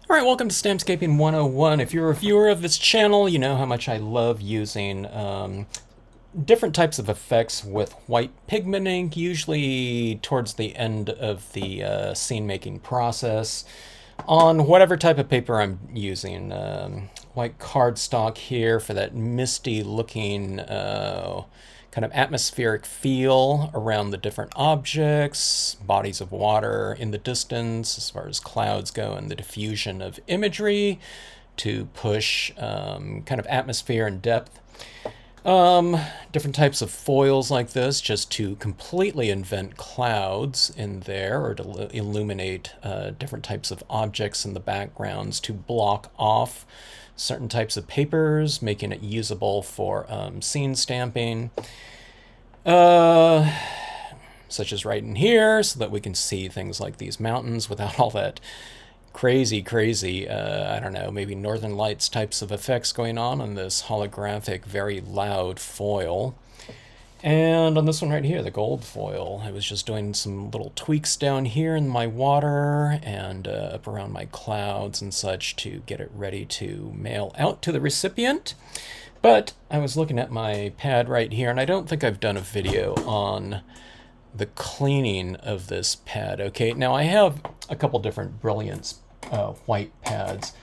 Alright, welcome to Stampscaping 101. If you're a viewer of this channel, you know how much I love using different types of effects with white pigment ink, usually towards the end of the scene making process, on whatever type of paper I'm using. White cardstock here for that misty looking kind of atmospheric feel around the different objects, bodies of water in the distance as far as clouds go, and the diffusion of imagery to push kind of atmosphere and depth. Different types of foils like this just to completely invent clouds in there, or to illuminate different types of objects in the backgrounds to block off certain types of papers, making it usable for scene stamping. Such as right in here, so that we can see things like these mountains without all that crazy, I don't know, maybe Northern Lights types of effects going on this holographic, very loud foil. And on this one right here, the gold foil, I was just doing some little tweaks down here in my water and up around my clouds and such to get it ready to mail out to the recipient. But I was looking at my pad right here, and I don't think I've done a video on the cleaning of this pad. Okay, now I have a couple different Brilliance white pads.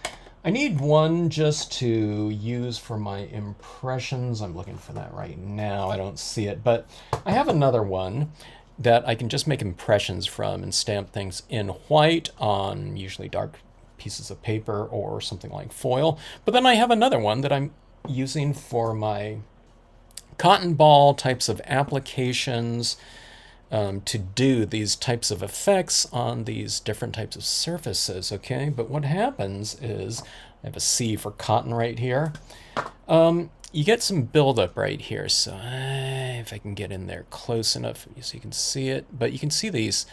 I need one just to use for my impressions. I'm looking for that right now. I don't see it, but I have another one that I can just make impressions from and stamp things in white on usually dark pieces of paper or something like foil. But then I have another one that I'm using for my cotton ball types of applications, to do these types of effects on these different types of surfaces, okay? But what happens is, I have a C for cotton right here. You get some buildup right here, so if I can get in there close enough so you can see it, but you can see this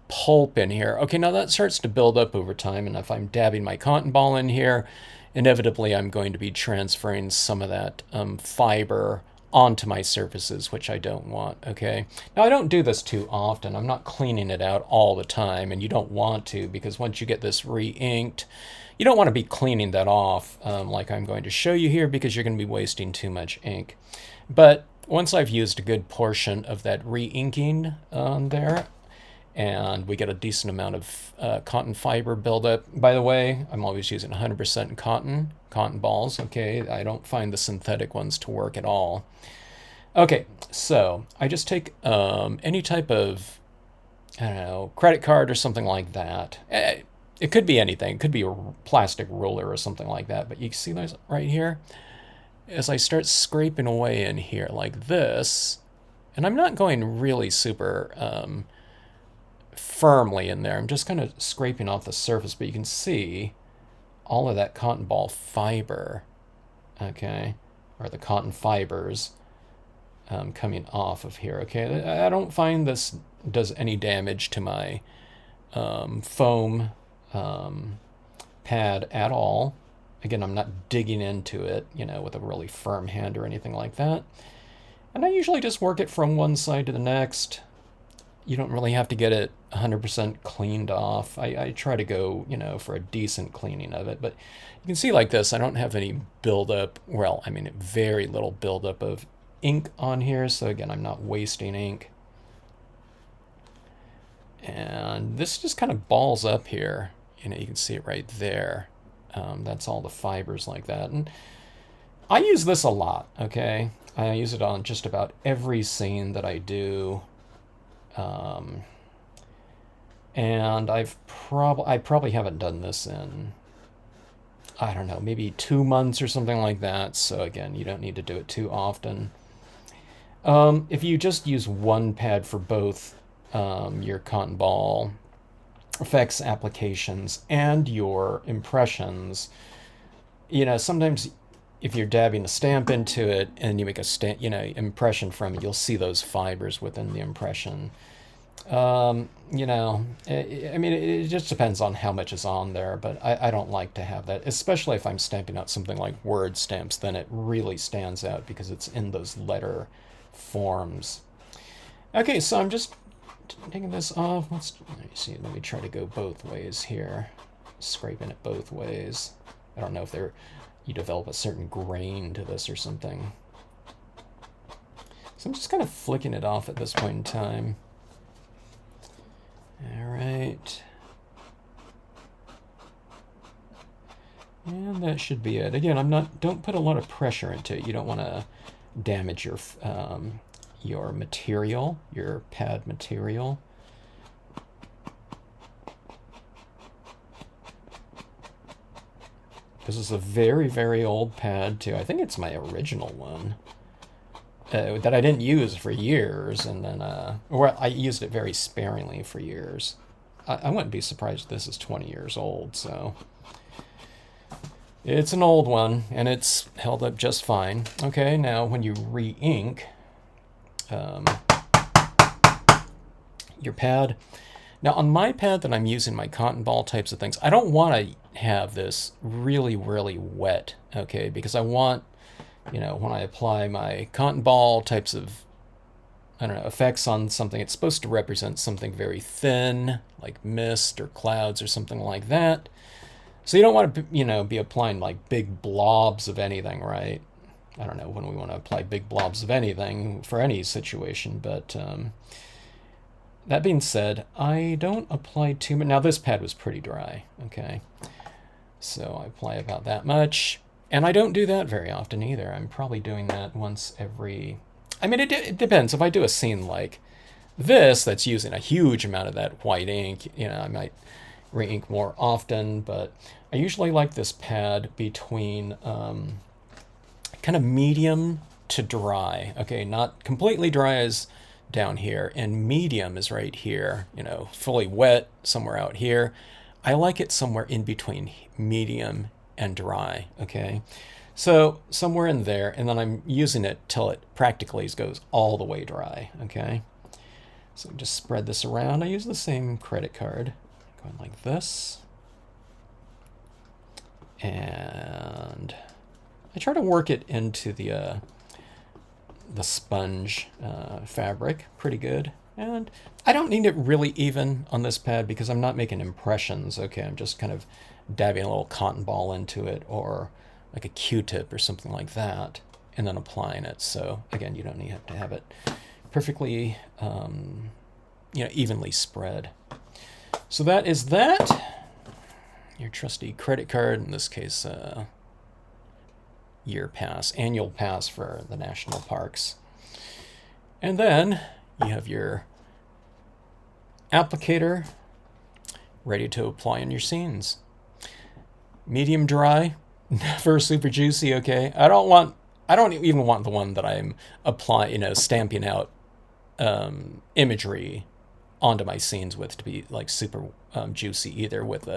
pulp in here. Okay, now that starts to build up over time, and if I'm dabbing my cotton ball in here, inevitably I'm going to be transferring some of that fiber onto my surfaces, which I don't want, okay? Now, I don't do this too often. I'm not cleaning it out all the time, and you don't want to, because once you get this re-inked, you don't want to be cleaning that off like I'm going to show you here, because you're going to be wasting too much ink. But once I've used a good portion of that re-inking on there, and we get a decent amount of cotton fiber buildup. By the way, I'm always using 100% cotton balls, okay? I don't find the synthetic ones to work at all. Okay, so I just take any type of, I don't know, credit card or something like that. It could be anything. It could be a plastic ruler or something like that, but you see those right here? As I start scraping away in here like this, and I'm not going really super firmly in there. I'm just kind of scraping off the surface, but you can see all of that cotton ball fiber, okay, or the cotton fibers coming off of here, okay. I don't find this does any damage to my foam pad at all. Again, I'm not digging into it, you know, with a really firm hand or anything like that. And I usually just work it from one side to the next. You don't really have to get it 100% cleaned off. I try to go, you know, for a decent cleaning of it. But you can see like this, I don't have any buildup. Well, I mean, very little buildup of ink on here. So again, I'm not wasting ink. And this just kind of balls up here. You know, you can see it right there. That's all the fibers like that. And I use this a lot, okay? I use it on just about every scene that I do. And I probably haven't done this in, I don't know, maybe 2 months or something like that. So again, you don't need to do it too often. If you just use one pad for both your cotton ball effects applications and your impressions, you know, sometimes if you're dabbing a stamp into it and you make a stamp, you know, impression from it, you'll see those fibers within the impression. You know, I mean, it just depends on how much is on there, but I don't like to have that, especially if I'm stamping out something like word stamps. Then it really stands out because it's in those letter forms. Okay, so I'm just taking this off. Let me see. Let me try to go both ways here. scraping it both ways. I don't know if you develop a certain grain to this or something. So I'm just kind of flicking it off at this point in time. All right. And that should be it. Again, don't put a lot of pressure into it. You don't want to damage your material, your pad material. This is a very, very old pad too. I think it's my original one that I didn't use for years, and then or I used it very sparingly for years. I wouldn't be surprised if this is 20 years old, so it's an old one, and it's held up just fine. Okay, now when you re-ink your pad, now on my pad that I'm using, my cotton ball types of things, I don't want to have this really, really wet, okay, because I want, you know, when I apply my cotton ball types of, I don't know, effects on something, it's supposed to represent something very thin, like mist or clouds or something like that. So you don't want to, you know, be applying like big blobs of anything, right? I don't know when we want to apply big blobs of anything for any situation, but that being said, I don't apply too much. Now this pad was pretty dry, okay? So I apply about that much. And I don't do that very often either. I'm probably doing that once every... I mean, it depends. If I do a scene like this that's using a huge amount of that white ink, you know, I might re-ink more often, but I usually like this pad between kind of medium to dry. Okay, not completely dry as down here, and medium is right here, you know, fully wet somewhere out here. I like it somewhere in between medium and dry, okay? So somewhere in there, and then I'm using it till it practically goes all the way dry, okay? So just spread this around. I use the same credit card, going like this. And I try to work it into the sponge fabric pretty good. And I don't need it really even on this pad because I'm not making impressions, okay? I'm just kind of dabbing a little cotton ball into it, or like a Q-tip or something like that, and then applying it. So again, you don't need to have it perfectly, you know, evenly spread. So that is that. Your trusty credit card, in this case, year pass, annual pass for the national parks. And then you have your applicator ready to apply in your scenes. Medium dry, never super juicy, okay? I don't even want the one that I'm applying, you know, stamping out imagery onto my scenes with to be like super juicy either, with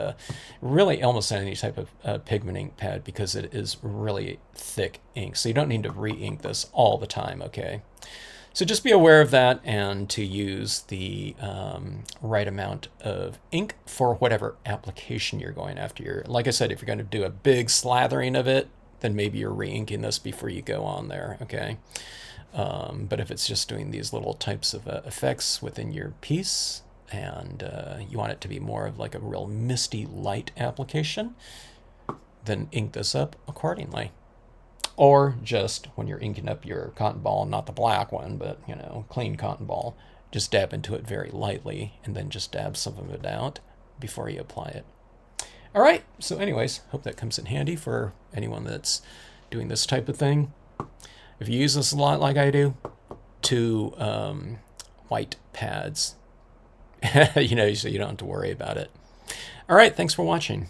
really almost any type of pigment ink pad, because it is really thick ink. So you don't need to re-ink this all the time, okay? So just be aware of that, and to use the right amount of ink for whatever application you're going after. Like I said, if you're going to do a big slathering of it, then maybe you're re-inking this before you go on there, okay? But if it's just doing these little types of effects within your piece, and you want it to be more of like a real misty light application, then ink this up accordingly. Or just when you're inking up your cotton ball, not the black one, but, you know, clean cotton ball, just dab into it very lightly, and then just dab some of it out before you apply it. All right, so anyways, hope that comes in handy for anyone that's doing this type of thing. If you use this a lot like I do, 2 white pads, you know, so you don't have to worry about it. All right, thanks for watching.